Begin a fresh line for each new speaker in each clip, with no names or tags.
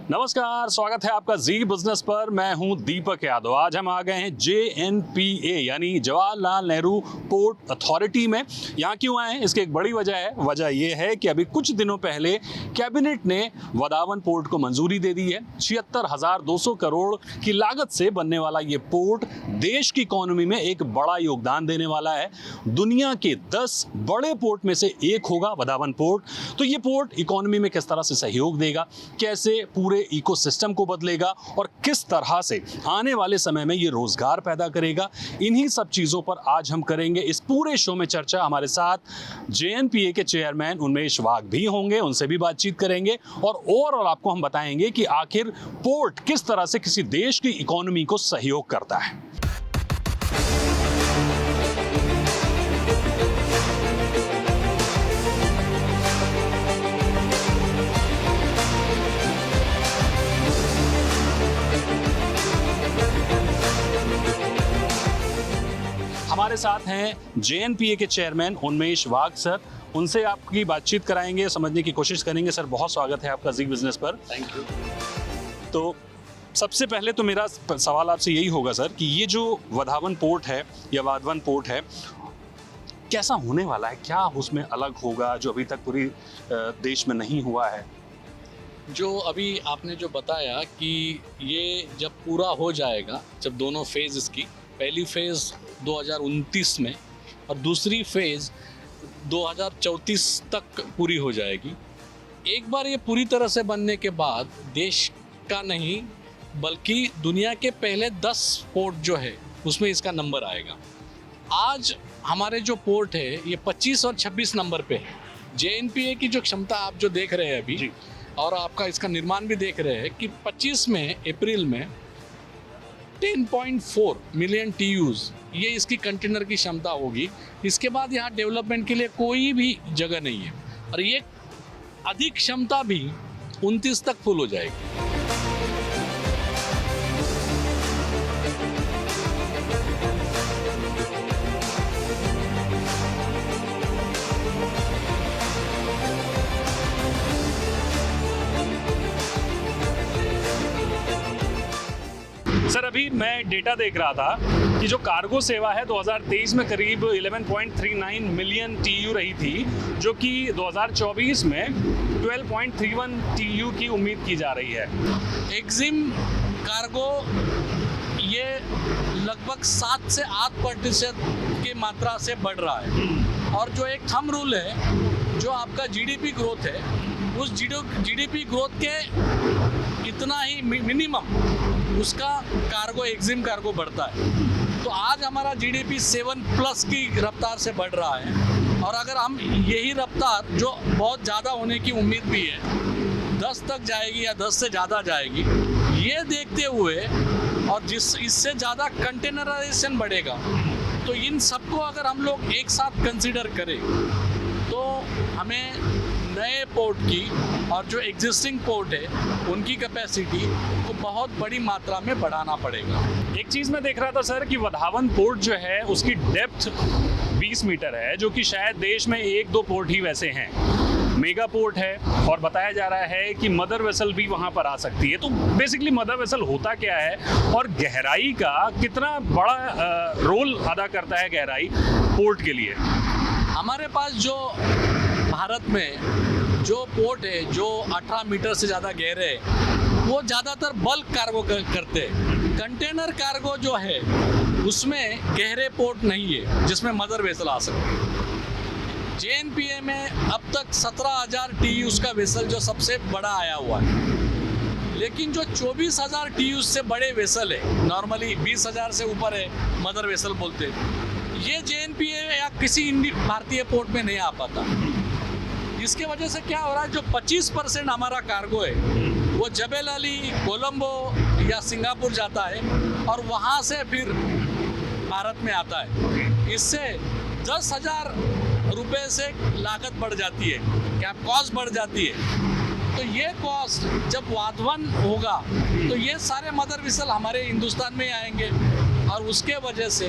नमस्कार, स्वागत है आपका जी बिजनेस पर। मैं हूं दीपक यादव। आज हम आ गए हैं JNPA यानी जवाहरलाल नेहरू पोर्ट अथॉरिटी में। यहाँ क्यों आए हैं, इसकी एक बड़ी वजह है। वजह यह है कि अभी कुछ दिनों पहले कैबिनेट ने वधावन पोर्ट को मंजूरी दे दी है। 76,200 करोड़ की लागत से बनने वाला ये पोर्ट देश की इकोनॉमी में एक बड़ा योगदान देने वाला है। दुनिया के 10 बड़े पोर्ट में से एक होगा वधावन पोर्ट। तो ये पोर्ट इकोनॉमी में किस तरह से सहयोग देगा, कैसे पूरे इकोसिस्टम को बदलेगा और किस तरह से आने वाले समय में ये रोजगार पैदा करेगा, इन्हीं सब चीजों पर आज हम करेंगे इस पूरे शो में चर्चा। हमारे साथ JNPA के चेयरमैन उन्मेष वाघ भी होंगे, उनसे भी बातचीत करेंगे और ओवरऑल आपको हम बताएंगे कि आखिर पोर्ट किस तरह से किसी देश की इकोनॉमी को सहयोग करता है। हमारे साथ हैं JNPA के चेयरमैन उन्मेष वाघ सर। उनसे आपकी बातचीत कराएंगे, समझने की कोशिश करेंगे। सर, बहुत स्वागत है आपका जी बिजनेस पर।
Thank you.
तो सबसे पहले तो मेरा सवाल आपसे यही होगा सर कि ये जो वधावन पोर्ट है या वाधवन पोर्ट है, कैसा होने वाला है, क्या उसमें अलग होगा जो अभी तक पूरी देश में नहीं हुआ है?
जो अभी आपने जो बताया कि ये जब पूरा हो जाएगा, जब दोनों फेज इसकी, पहली फेज़ 2029 में और दूसरी फेज़ 2034 तक पूरी हो जाएगी। एक बार ये पूरी तरह से बनने के बाद देश का नहीं बल्कि दुनिया के पहले 10 पोर्ट जो है उसमें इसका नंबर आएगा। आज हमारे जो पोर्ट है ये 25 और 26 नंबर पे है। JNPA की जो क्षमता आप जो देख रहे हैं अभी और आपका इसका निर्माण भी देख रहे हैं कि 25 में अप्रैल में 10.4 मिलियन TEUs ये इसकी कंटेनर की क्षमता होगी। इसके बाद यहाँ डेवलपमेंट के लिए कोई भी जगह नहीं है और ये अधिक क्षमता भी 29 तक फुल हो जाएगी।
सर, अभी मैं डेटा देख रहा था कि जो कार्गो सेवा है 2023 में करीब 11.39 मिलियन TEU रही थी, जो कि 2024 में 12.31 TEU की उम्मीद की जा रही है।
एक्जिम कार्गो ये लगभग 7 से 8% की मात्रा से बढ़ रहा है और जो एक थंब रूल है, जो आपका GDP ग्रोथ है, उस GDP ग्रोथ के इतना ही मिनिमम उसका कार्गो एक्जिम कार्गो बढ़ता है। तो आज हमारा GDP 7+ की रफ्तार से बढ़ रहा है और अगर हम यही रफ्तार जो बहुत ज़्यादा होने की उम्मीद भी है 10 तक जाएगी या 10 से ज़्यादा जाएगी, ये देखते हुए और इससे ज़्यादा कंटेनराइजेशन बढ़ेगा, तो इन सबको अगर हम लोग एक साथ कंसिडर करें तो हमें नए पोर्ट की और जो एग्जिस्टिंग पोर्ट है उनकी कैपेसिटी को बहुत बड़ी मात्रा में बढ़ाना पड़ेगा।
एक चीज़ मैं देख रहा था सर कि वधावन पोर्ट जो है उसकी डेप्थ 20 मीटर है, जो कि शायद देश में 1-2 पोर्ट ही वैसे हैं। मेगा पोर्ट है और बताया जा रहा है कि मदर वेसल भी वहाँ पर आ सकती है। तो बेसिकली मदर वेसल होता क्या है और गहराई का कितना बड़ा रोल अदा करता है गहराई पोर्ट के लिए?
हमारे पास जो भारत में जो पोर्ट है जो 18 मीटर से ज़्यादा गहरे है, वो ज़्यादातर बल्क कार्गो करते हैं। कंटेनर कार्गो जो है उसमें गहरे पोर्ट नहीं है जिसमें मदर वेसल आ सकती है। JNPA में अब तक 17,000 TEUs का वेसल जो सबसे बड़ा आया हुआ है, लेकिन जो 24,000 TEUs से बड़े वेसल है, नॉर्मली 20,000 से ऊपर है मदर वेसल बोलते हैं, ये JNPA या किसी भारतीय पोर्ट में नहीं आ पाता। इसके वजह से क्या हो रहा है, जो 25% हमारा कार्गो है वो जबेल अली, कोलंबो या सिंगापुर जाता है और वहाँ से फिर भारत में आता है। इससे 10,000 रुपये से लागत बढ़ जाती है, क्या कॉस्ट बढ़ जाती है। तो ये कॉस्ट जब वाधवन होगा तो ये सारे मदर वेसल हमारे हिंदुस्तान में ही आएंगे और उसके वजह से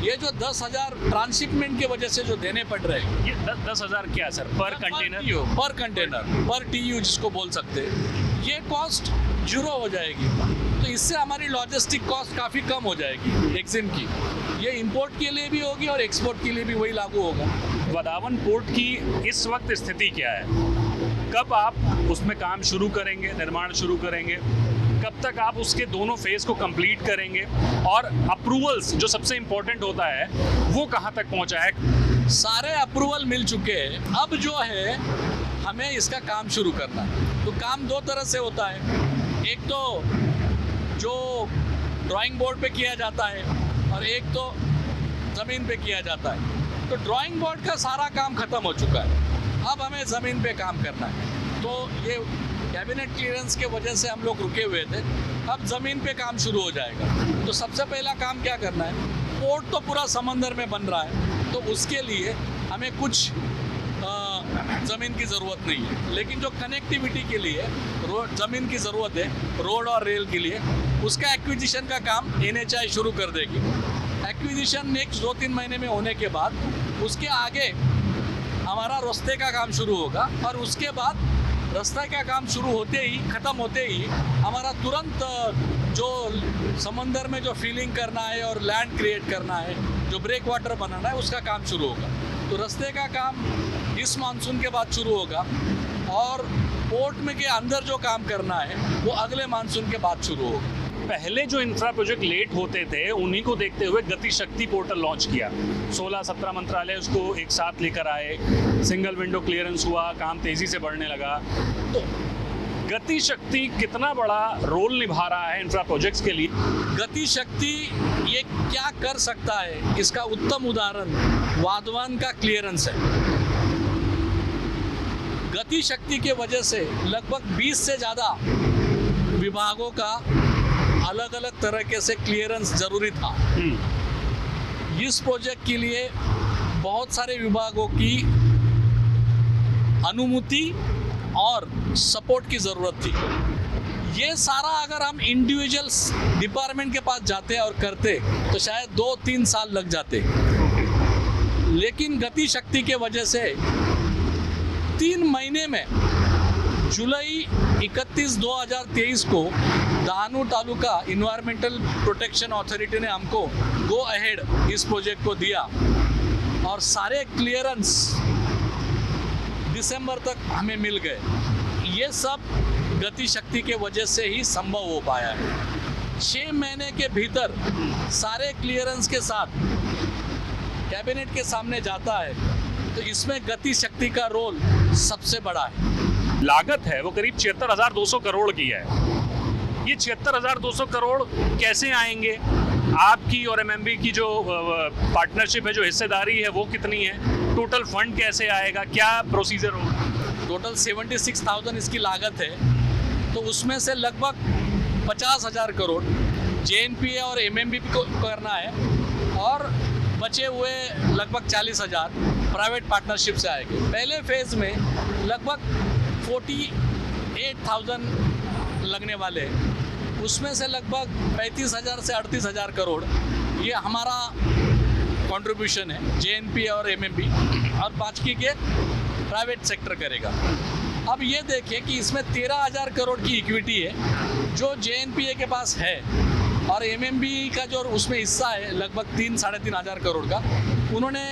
ये जो 10,000 ट्रांसशिपमेंट की वजह से जो देने पड़ रहे हैं,
ये 10,000 क्या सर पर कंटेनर?
पर कंटेनर पर TEU जिसको बोल सकते हैं, ये कॉस्ट जीरो हो जाएगी। तो इससे हमारी लॉजिस्टिक कॉस्ट काफ़ी कम हो जाएगी एक्सिम की। ये इंपोर्ट के लिए भी होगी और एक्सपोर्ट के लिए भी वही लागू होगा।
वदावन पोर्ट की इस वक्त स्थिति क्या है? कब आप उसमें काम शुरू करेंगे, निर्माण शुरू करेंगे? कब तक आप उसके दोनों फेज को कंप्लीट करेंगे? और अप्रूवल्स जो सबसे इम्पोर्टेंट होता है वो कहाँ तक पहुँचा है?
सारे अप्रूवल मिल चुके हैं। अब जो है हमें इसका काम शुरू करना है। तो काम दो तरह से होता है। एक तो जो ड्राइंग बोर्ड पे किया जाता है और एक तो ज़मीन पे किया जाता है। तो ड्राइंग बोर्ड का सारा काम ख़त्म हो चुका है। अब हमें ज़मीन पे काम करना है। तो ये कैबिनेट क्लियरेंस के वजह से हम लोग रुके हुए थे। अब ज़मीन पे काम शुरू हो जाएगा। तो सबसे पहला काम क्या करना है? पोर्ट तो पूरा समंदर में बन रहा है, तो उसके लिए हमें कुछ ज़मीन की ज़रूरत नहीं है। लेकिन जो कनेक्टिविटी के लिए ज़मीन की ज़रूरत है, रोड और रेल के लिए, उसका एक्विजिशन का काम NHAI शुरू कर देगी। एक्विजिशन नेक्स्ट 2-3 महीने में होने के बाद उसके आगे हमारा रास्ते का काम शुरू होगा और उसके बाद रास्ते का काम शुरू होते ही, ख़त्म होते ही हमारा तुरंत जो समंदर में जो फीलिंग करना है और लैंड क्रिएट करना है, जो ब्रेक वाटर बनाना है, उसका काम शुरू होगा। तो रास्ते का काम इस मानसून के बाद शुरू होगा और पोर्ट में के अंदर जो काम करना है वो अगले मानसून के बाद शुरू होगा।
पहले जो इंफ्रा प्रोजेक्ट लेट होते थे उन्हीं को देखते हुए गति शक्ति पोर्टल लॉन्च किया। 16-17 मंत्रालय उसको एक साथ लेकर आए, सिंगल विंडो क्लियरेंस हुआ, काम तेज़ी से बढ़ने लगा। तो गति शक्ति कितना बड़ा रोल निभा रहा है इंफ्रा प्रोजेक्ट्स के लिए?
गति शक्ति ये क्या कर सकता है, इसका उत्तम उदाहरण वाधवान का क्लियरेंस है। गति शक्ति के वजह से लगभग 20 से ज़्यादा विभागों का अलग अलग तरीके से क्लियरेंस ज़रूरी था। इस प्रोजेक्ट के लिए बहुत सारे विभागों की अनुमति और सपोर्ट की ज़रूरत थी। ये सारा अगर हम इंडिविजुअल डिपार्टमेंट के पास जाते और करते तो शायद 2-3 साल लग जाते। लेकिन गति शक्ति के वजह से 3 महीने में जुलाई 31, 2023 को Dahanu taluka environmental protection authority ने हमको गो अहेड इस प्रोजेक्ट को दिया और सारे क्लियरेंस दिसंबर तक हमें मिल गए। ये सब गति शक्ति के वजह से ही संभव हो पाया है। 6 महीने के भीतर सारे क्लियरेंस के साथ कैबिनेट के सामने जाता है, तो इसमें गति शक्ति का रोल सबसे बड़ा है।
लागत है वो करीब 76,200 करोड़ की है। ये 76,200 करोड़ कैसे आएंगे? आपकी और MMB की जो पार्टनरशिप है, जो हिस्सेदारी है, वो कितनी है? टोटल फंड कैसे आएगा? क्या प्रोसीजर होगा?
टोटल 76,000 इसकी लागत है। तो उसमें से लगभग 50,000 करोड़ JNPA और MMB को करना है और बचे हुए लगभग 40,000 प्राइवेट पार्टनरशिप से आएंगे। पहले फेज़ में लगभग 48,000 लगने वाले हैं। उसमें से लगभग 35,000 से 38,000 करोड़ ये हमारा कंट्रीब्यूशन है, JNPA और MMB, और बाकी के प्राइवेट सेक्टर करेगा। अब ये देखें कि इसमें 13,000 करोड़ की इक्विटी है जो JNPA के पास है और MMB का जो उसमें हिस्सा है लगभग 3-3.5 हज़ार करोड़ का, उन्होंने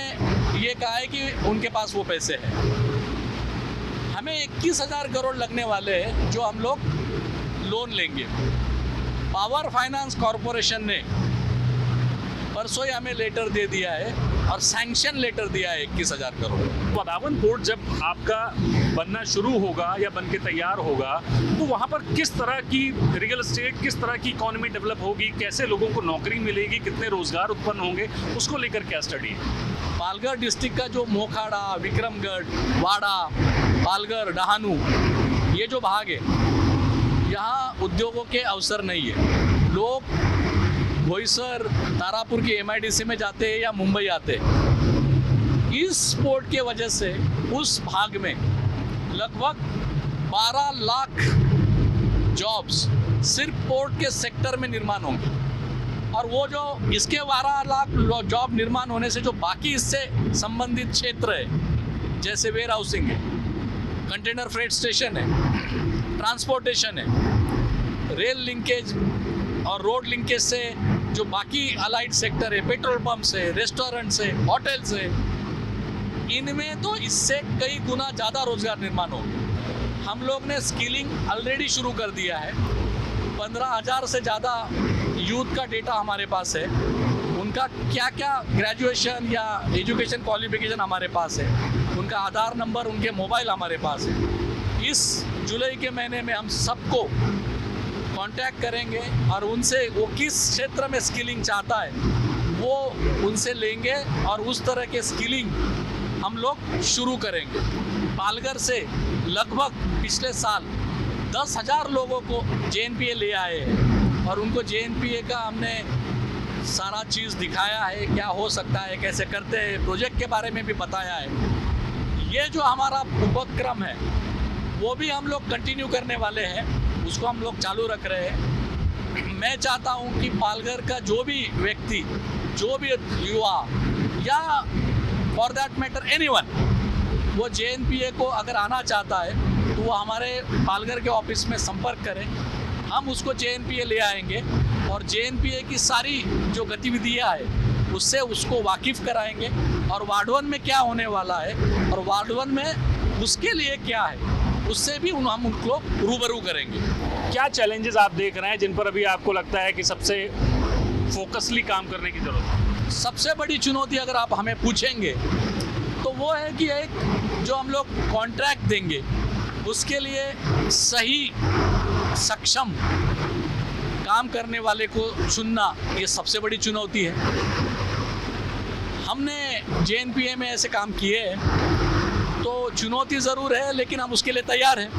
ये कहा है कि उनके पास वो पैसे हैं। हमें 21,000 करोड़ लगने वाले हैं जो हम लोग लोन लेंगे। पावर फाइनेंस कॉरपोरेशन ने परसों ही हमें लेटर दे दिया है और सैंक्शन लेटर दिया है 21,000 करोड़।
वदावन पोर्ट जब आपका बनना शुरू होगा या बन के तैयार होगा तो वहाँ पर किस तरह की रियल एस्टेट, किस तरह की इकोनॉमी डेवलप होगी, कैसे लोगों को नौकरी मिलेगी, कितने रोजगार उत्पन्न होंगे, उसको लेकर क्या स्टडी है?
पालघर डिस्ट्रिक्ट का जो मोखाड़ा, विक्रमगढ़, वाड़ा, पालघर, डहानू, ये जो भाग है, यहाँ उद्योगों के अवसर नहीं है। लोग बोईसर, तारापुर की MIDC में जाते हैं या मुंबई आते हैं। इस पोर्ट के वजह से उस भाग में लगभग 12 लाख जॉब्स सिर्फ पोर्ट के सेक्टर में निर्माण होंगे और वो जो इसके 12 लाख जॉब निर्माण होने से जो बाकी इससे संबंधित क्षेत्र है, जैसे वेयर हाउसिंग है, कंटेनर फ्रेट स्टेशन है, ट्रांसपोर्टेशन है, रेल लिंकेज और रोड लिंकेज से जो बाकी अलाइड सेक्टर है, पेट्रोल पंप्स है, रेस्टोरेंट्स है, होटल्स है, इनमें तो इससे कई गुना ज़्यादा रोजगार निर्माण हो। हम लोग ने स्किलिंग ऑलरेडी शुरू कर दिया है। 15,000 से ज़्यादा यूथ का डेटा हमारे पास है। उनका क्या क्या ग्रेजुएशन या एजुकेशन क्वालिफिकेशन हमारे पास है, उनका आधार नंबर, उनके मोबाइल हमारे पास है। इस जुलाई के महीने में हम सबको कांटेक्ट करेंगे और उनसे वो किस क्षेत्र में स्किलिंग चाहता है वो उनसे लेंगे और उस तरह के स्किलिंग हम लोग शुरू करेंगे। पालघर से लगभग पिछले साल 10,000 लोगों को JNPA ले आए हैं और उनको JNPA का हमने सारा चीज़ दिखाया है, क्या हो सकता है, कैसे करते हैं, प्रोजेक्ट के बारे में भी बताया है। ये जो हमारा उपक्रम है वो भी हम लोग कंटिन्यू करने वाले हैं, उसको हम लोग चालू रख रहे हैं। मैं चाहता हूँ कि पालघर का जो भी व्यक्ति, जो भी युवा या फॉर दैट मैटर एनीवन, वो JNPA को अगर आना चाहता है तो वो हमारे पालघर के ऑफिस में संपर्क करें। हम उसको JNPA ले आएंगे और JNPA की सारी जो गतिविधियाँ है उससे उसको वाकिफ़ कराएंगे और वार्ड 1 में क्या होने वाला है और वार्ड 1 में उसके लिए क्या है उससे भी हम उनको रूबरू करेंगे।
क्या चैलेंजेस आप देख रहे हैं जिन पर अभी आपको लगता है कि सबसे फोकसली काम करने की ज़रूरत है?
सबसे बड़ी चुनौती अगर आप हमें पूछेंगे तो वो है कि एक जो हम लोग कॉन्ट्रैक्ट देंगे उसके लिए सही सक्षम काम करने वाले को चुनना, ये सबसे बड़ी चुनौती है। हमने JNPA में ऐसे काम किए हैं तो चुनौती ज़रूर है, लेकिन हम उसके लिए तैयार हैं।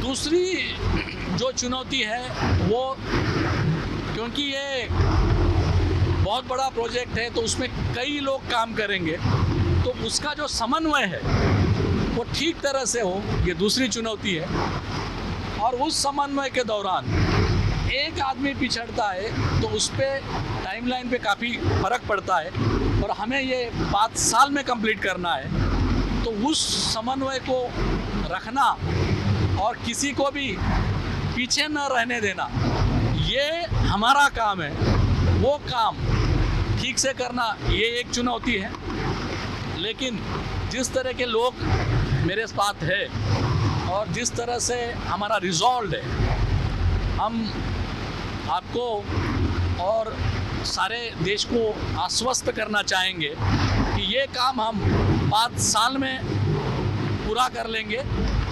दूसरी जो चुनौती है वो, क्योंकि ये बहुत बड़ा प्रोजेक्ट है तो उसमें कई लोग काम करेंगे, तो उसका जो समन्वय है वो ठीक तरह से हो, ये दूसरी चुनौती है। और उस समन्वय के दौरान एक आदमी पिछड़ता है तो उस पर टाइमलाइन पे काफ़ी फ़र्क पड़ता है और हमें ये 5 साल में कंप्लीट करना है। तो उस समन्वय को रखना और किसी को भी पीछे न रहने देना, ये हमारा काम है। वो काम ठीक से करना ये एक चुनौती है। लेकिन जिस तरह के लोग मेरे साथ है और जिस तरह से हमारा रिजॉल्व है, हम आपको और सारे देश को आश्वस्त करना चाहेंगे कि ये काम हम 5 साल में पूरा कर लेंगे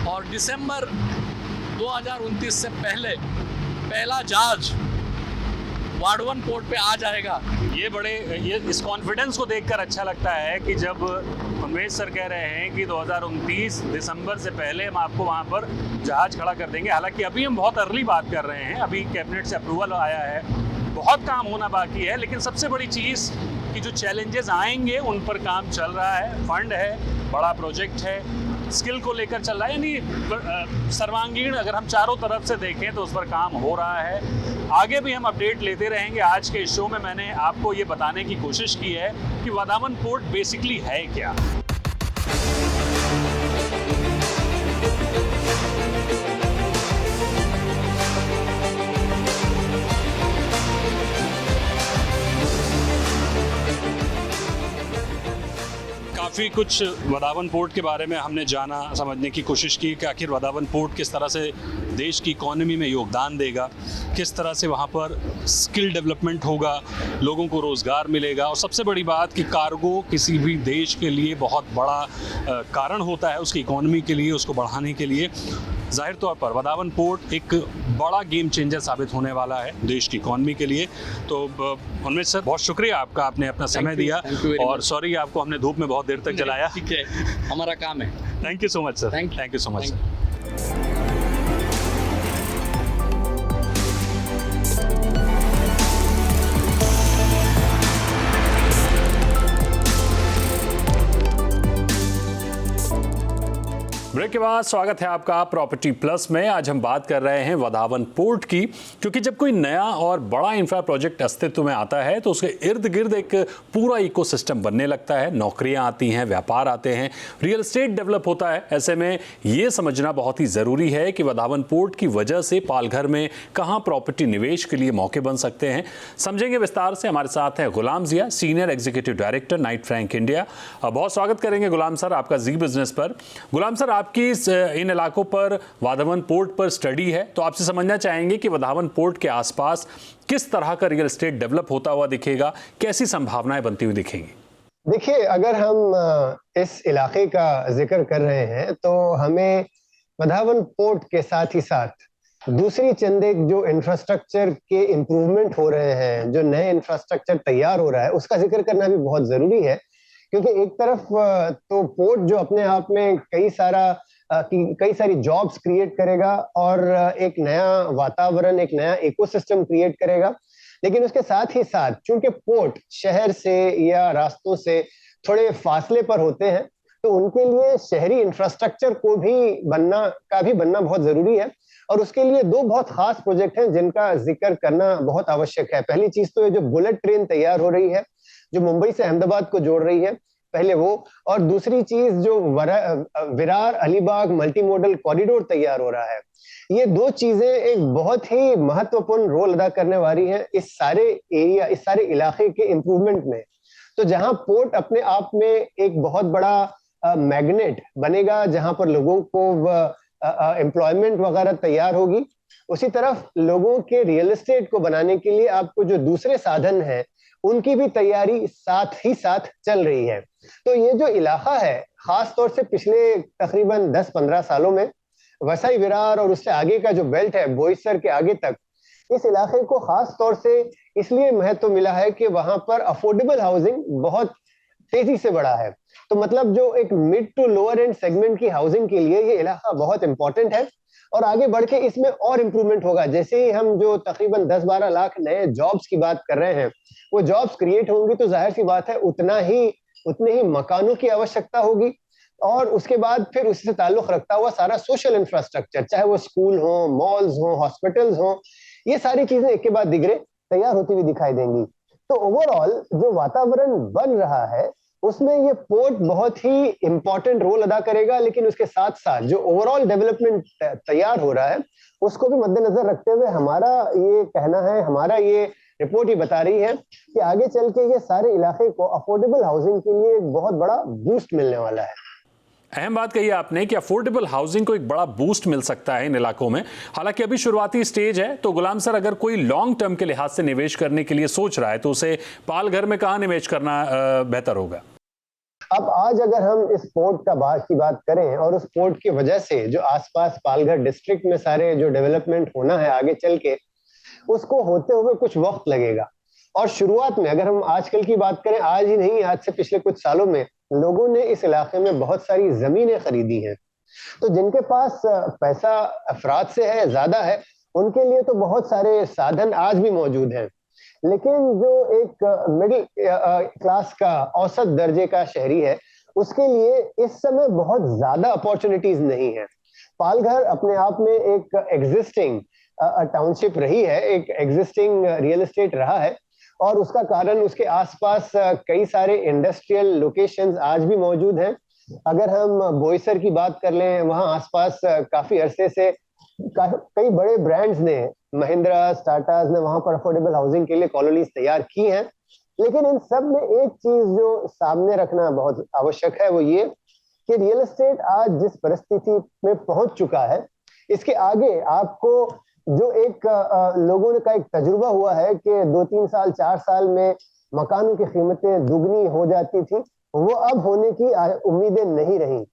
और दिसंबर 2029 से पहले पहला जहाज वार्ड 1 पोर्ट पे आ जाएगा।
ये इस कॉन्फिडेंस को देखकर अच्छा लगता है कि जब उमेश सर कह रहे हैं कि 2029 दिसंबर से पहले हम आपको वहाँ पर जहाज खड़ा कर देंगे। हालांकि अभी हम बहुत अर्ली बात कर रहे हैं, अभी कैबिनेट से अप्रूवल आया है, बहुत काम होना बाकी है। लेकिन सबसे बड़ी चीज़ कि जो चैलेंजेस आएंगे उन पर काम चल रहा है, फंड है, बड़ा प्रोजेक्ट है, स्किल को लेकर चल रहा है, यानी सर्वांगीण अगर हम चारों तरफ से देखें तो उस पर काम हो रहा है। आगे भी हम अपडेट लेते रहेंगे। आज के शो में मैंने आपको ये बताने की कोशिश की है कि वदावन पोर्ट बेसिकली है क्या। काफ़ी कुछ वदावन पोर्ट के बारे में हमने जाना, समझने की कोशिश की कि आखिर वदावन पोर्ट किस तरह से देश की इकोनॉमी में योगदान देगा, किस तरह से वहाँ पर स्किल डेवलपमेंट होगा, लोगों को रोज़गार मिलेगा। और सबसे बड़ी बात कि कार्गो किसी भी देश के लिए बहुत बड़ा कारण होता है, उसकी इकोनॉमी के लिए, उसको बढ़ाने के लिए। जाहिर तौर पर वदावन पोर्ट एक बड़ा गेम चेंजर साबित होने वाला है देश की इकोनॉमी के लिए। तो उन्मेश सर, बहुत शुक्रिया आपका, आपने अपना समय दिया और सॉरी आपको हमने धूप में बहुत देर तक जलाया।
ठीक है, हमारा काम है।
Thank you so much sir. Thank you so much sir. Break के बाद स्वागत है आपका प्रॉपर्टी प्लस में। आज हम बात कर रहे हैं वधावन पोर्ट की, क्योंकि जब कोई नया और बड़ा इंफ्रा प्रोजेक्ट अस्तित्व में आता है तो उसके इर्द गिर्द एक पूरा इकोसिस्टम बनने लगता है, नौकरियां आती हैं, व्यापार आते हैं, रियल एस्टेट डेवलप होता है। ऐसे में ये समझना बहुत ही ज़रूरी है कि वधावन पोर्ट की वजह से पालघर में कहाँ प्रॉपर्टी निवेश के लिए मौके बन सकते हैं। समझेंगे विस्तार से। हमारे साथ है Gulam Zia, senior executive director Knight Frank India. बहुत स्वागत करेंगे गुलाम सर आपका जी बिजनेस पर। गुलाम सर, आपकी इन इलाकों पर वधावन पोर्ट पर स्टडी है, तो आपसे समझना चाहेंगे कि वधावन पोर्ट के आसपास किस तरह का रियल एस्टेट डेवलप होता हुआ दिखेगा, कैसी संभावनाएं बनती हुई दिखेंगी?
देखिए, अगर हम इस इलाके का जिक्र कर रहे हैं तो हमें वधावन पोर्ट के साथ ही साथ दूसरी चंद एक जो इंफ्रास्ट्रक्चर के इम्प्रूवमेंट हो रहे हैं, जो नए इंफ्रास्ट्रक्चर तैयार हो रहा है, उसका जिक्र करना भी बहुत जरूरी है। क्योंकि एक तरफ तो पोर्ट जो अपने आप में कई सारी जॉब्स क्रिएट करेगा और एक नया वातावरण, एक नया इकोसिस्टम क्रिएट करेगा, लेकिन उसके साथ ही साथ चूंकि पोर्ट शहर से या रास्तों से थोड़े फासले पर होते हैं, तो उनके लिए शहरी इंफ्रास्ट्रक्चर को भी बनना बहुत जरूरी है। और उसके लिए दो बहुत खास प्रोजेक्ट हैं जिनका जिक्र करना बहुत आवश्यक है। पहली चीज तो ये जो बुलेट ट्रेन तैयार हो रही है, जो मुंबई से अहमदाबाद को जोड़ रही है, पहले वो, और दूसरी चीज जो Virar Alibag multi modal corridor तैयार हो रहा है। ये दो चीजें एक बहुत ही महत्वपूर्ण रोल अदा करने वाली हैं इस सारे इलाके के इम्प्रूवमेंट में। तो जहां पोर्ट अपने आप में एक बहुत बड़ा मैग्नेट बनेगा, जहां पर लोगों को एम्प्लॉयमेंट वगैरह तैयार होगी, उसी तरफ लोगों के रियल एस्टेट को बनाने के लिए आपको जो दूसरे साधन हैं उनकी भी तैयारी साथ ही साथ चल रही है। तो ये जो इलाका है, खास तौर से पिछले तकरीबन 10-15 सालों में वसई विरार और उससे आगे का जो बेल्ट है, बोईसर के आगे तक, इस इलाके को खास तौर से इसलिए महत्व मिला है कि वहां पर अफोर्डेबल हाउसिंग बहुत तेजी से बढ़ा है। तो मतलब जो एक mid to lower end segment की हाउसिंग के लिए ये इलाका बहुत इंपॉर्टेंट है। और आगे बढ़ के इसमें और इम्प्रूवमेंट होगा। जैसे ही हम जो तकरीबन 10-12 लाख नए जॉब्स की बात कर रहे हैं, वो जॉब्स क्रिएट होंगी तो जाहिर सी बात है उतने ही मकानों की आवश्यकता होगी। और उसके बाद फिर उससे ताल्लुक रखता हुआ सारा सोशल इंफ्रास्ट्रक्चर, चाहे वो स्कूल हो, मॉल्स हो, हॉस्पिटल्स हो, ये सारी चीजें एक के बाद दिगरे तैयार होती हुई दिखाई देंगी। तो ओवरऑल जो वातावरण बन रहा है उसमें ये पोर्ट बहुत ही इंपॉर्टेंट रोल अदा करेगा। लेकिन उसके साथ साथ जो ओवरऑल डेवलपमेंट तैयार हो रहा है उसको भी मद्देनजर रखते हुए हमारा ये कहना है, हमारा ये रिपोर्ट ही बता रही है कि आगे चल के ये सारे इलाके को अफोर्डेबल हाउसिंग के लिए एक बहुत बड़ा बूस्ट मिलने वाला है।
अहम बात कही आपने कि अफोर्डेबल हाउसिंग को एक बड़ा बूस्ट मिल सकता है इन इलाकों में। हालांकि अभी शुरुआती स्टेज है, तो गुलाम सर, अगर कोई लॉन्ग टर्म के लिहाज से निवेश करने के लिए सोच रहा है तो उसे पालघर में कहाँ निवेश करना बेहतर होगा?
अब आज अगर हम इस पोर्ट की बात करें और उस पोर्ट की वजह से जो आसपास पालघर डिस्ट्रिक्ट में सारे जो डेवलपमेंट होना है आगे चल के, उसको होते हुए कुछ वक्त लगेगा। और शुरुआत में अगर हम आजकल की बात करें, आज ही नहीं, आज से पिछले कुछ सालों में लोगों ने इस इलाके में बहुत सारी जमीनें खरीदी हैं। तो जिनके पास पैसा अफराद से है, ज्यादा है, उनके लिए तो बहुत सारे साधन आज भी मौजूद हैं। लेकिन जो एक मिडिल क्लास का औसत दर्जे का शहरी है, उसके लिए इस समय बहुत ज्यादा अपॉर्चुनिटीज नहीं है। पालघर अपने आप में एक एग्जिस्टिंग टाउनशिप रही है, एक एग्जिस्टिंग रियल एस्टेट रहा है, और उसका कारण उसके आसपास कई सारे इंडस्ट्रियल लोकेशंस आज भी मौजूद हैं। अगर हम बोईसर की बात कर लें, वहां आसपास काफी अरसे से कई बड़े ब्रांड्स ने, महिंद्रा, टाटास ने वहां पर अफोर्डेबल हाउसिंग के लिए कॉलोनीज तैयार की हैं। लेकिन इन सब में एक चीज जो सामने रखना बहुत आवश्यक है, वो ये कि रियल एस्टेट आज जिस परिस्थिति में पहुंच चुका है, इसके आगे आपको जो एक लोगों का एक तजुर्बा हुआ है कि 2-3 साल 4 साल में मकानों की कीमतें दुगनी हो जाती थी, वो अब होने की उम्मीदें नहीं रही।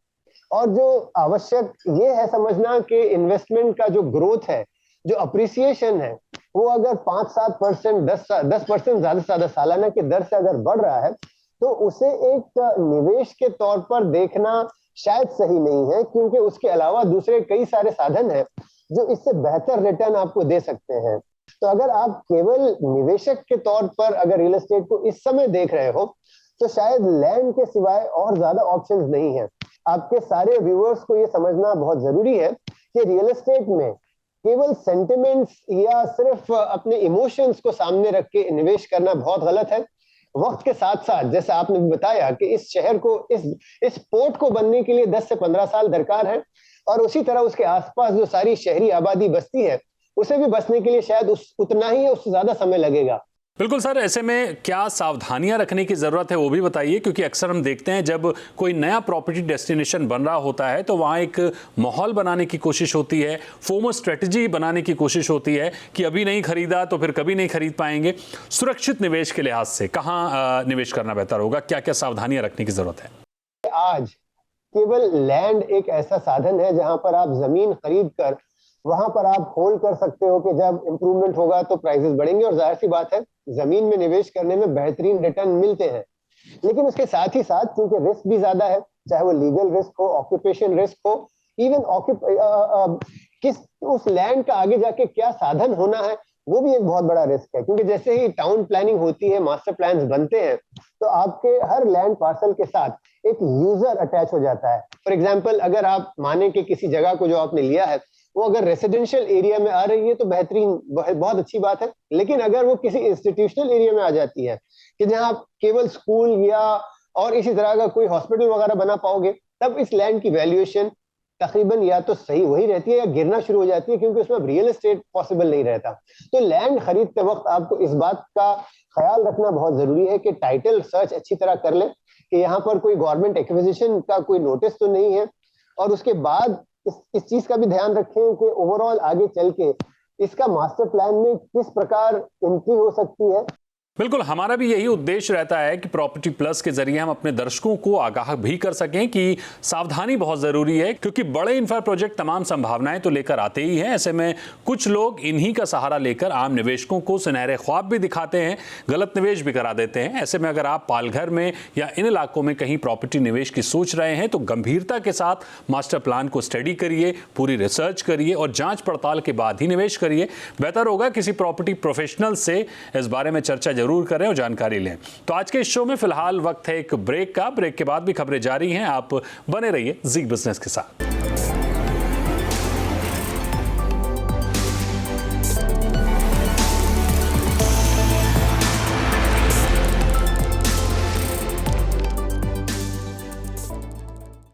और जो आवश्यक ये है समझना कि इन्वेस्टमेंट का जो ग्रोथ है, जो अप्रिसिएशन है, वो अगर 5-7%, 10% ज्यादा से ज्यादा सालाना की दर से अगर बढ़ रहा है, तो उसे एक निवेश के तौर पर देखना शायद सही नहीं है, क्योंकि उसके अलावा दूसरे कई सारे साधन हैं जो इससे बेहतर रिटर्न आपको दे सकते हैं। तो अगर आप केवल निवेशक के तौर पर अगर रियल एस्टेट को इस समय देख रहे हो, तो शायद लैंड के सिवाय और ज्यादा ऑप्शंस नहीं है। आपके सारे व्यूअर्स को ये समझना बहुत जरूरी है कि रियल एस्टेट में केवल सेंटिमेंट्स या सिर्फ अपने इमोशंस को सामने रख के निवेश करना बहुत गलत है। वक्त के साथ साथ जैसा आपने भी बताया कि इस शहर को इस पोर्ट को बनने के लिए 10 से 15 साल दरकार है, और उसी तरह उसके आसपास जो सारी शहरी आबादी बसती है उसे भी बसने के लिए शायद उतना ही या उससे ज्यादा समय लगेगा।
बिल्कुल सर, ऐसे में क्या सावधानियां रखने की ज़रूरत है वो भी बताइए, क्योंकि अक्सर हम देखते हैं जब कोई नया प्रॉपर्टी डेस्टिनेशन बन रहा होता है तो वहाँ एक माहौल बनाने की कोशिश होती है, फोमो स्ट्रेटजी बनाने की कोशिश होती है कि अभी नहीं खरीदा तो फिर कभी नहीं खरीद पाएंगे। सुरक्षित निवेश के लिहाज से कहाँ निवेश करना बेहतर होगा, क्या क्या सावधानियां रखने की ज़रूरत है?
आज केवल लैंड एक ऐसा साधन है जहां पर आप जमीन खरीद कर वहां पर आप होल्ड कर सकते हो कि जब इंप्रूवमेंट होगा तो प्राइसेस बढ़ेंगे, और जाहिर सी बात है जमीन में निवेश करने में बेहतरीन रिटर्न मिलते हैं। लेकिन उसके साथ ही साथ क्योंकि रिस्क भी ज्यादा है, चाहे वो लीगल रिस्क हो, ऑक्यूपेशन रिस्क हो, इवन किस उस लैंड का आगे जाके क्या साधन होना है वो भी एक बहुत बड़ा रिस्क है। क्योंकि जैसे ही टाउन प्लानिंग होती है, मास्टर प्लान्स बनते हैं, तो आपके हर लैंड पार्सल के साथ एक यूजर अटैच हो जाता है। फॉर एग्जाम्पल, अगर आप माने कि किसी जगह को जो आपने लिया है वो अगर रेसिडेंशियल एरिया में आ रही है तो बेहतरीन, बहुत अच्छी बात है। लेकिन अगर वो किसी इंस्टीट्यूशनल एरिया में आ जाती है कि जहां आप केवल स्कूल या और इसी तरह का कोई हॉस्पिटल वगैरह बना पाओगे, तब इस लैंड की वैल्यूएशन तकरीबन या तो सही वही रहती है या गिरना शुरू हो जाती है, क्योंकि उसमें अब रियल एस्टेट पॉसिबल नहीं रहता। तो लैंड खरीदते वक्त आपको इस बात का ख्याल रखना बहुत जरूरी है कि टाइटल सर्च अच्छी तरह कर ले कि यहाँ पर कोई गवर्नमेंट एक्विजिशन का कोई नोटिस तो नहीं है, और उसके बाद इस चीज का भी ध्यान रखें कि ओवरऑल आगे चल के इसका मास्टर प्लान में किस प्रकार एंट्री हो सकती है।
बिल्कुल, हमारा भी यही उद्देश्य रहता है कि प्रॉपर्टी प्लस के जरिए हम अपने दर्शकों को आगाह भी कर सकें कि सावधानी बहुत ज़रूरी है, क्योंकि बड़े इंफ्रा प्रोजेक्ट तमाम संभावनाएं तो लेकर आते ही हैं। ऐसे में कुछ लोग इन्हीं का सहारा लेकर आम निवेशकों को सुनहरे ख्वाब भी दिखाते हैं, गलत निवेश भी करा देते हैं। ऐसे में अगर आप पालघर में या इन इलाकों में कहीं प्रॉपर्टी निवेश की सोच रहे हैं तो गंभीरता के साथ मास्टर प्लान को स्टडी करिए, पूरी रिसर्च करिए और जाँच पड़ताल के बाद ही निवेश करिए। बेहतर होगा किसी प्रॉपर्टी प्रोफेशनल से इस बारे में चर्चा जरूर करें और जानकारी लें। तो आज के इस शो में फिलहाल वक्त है एक ब्रेक का। ब्रेक के बाद भी खबरें जारी हैं, आप बने रहिए जी बिजनेस के साथ।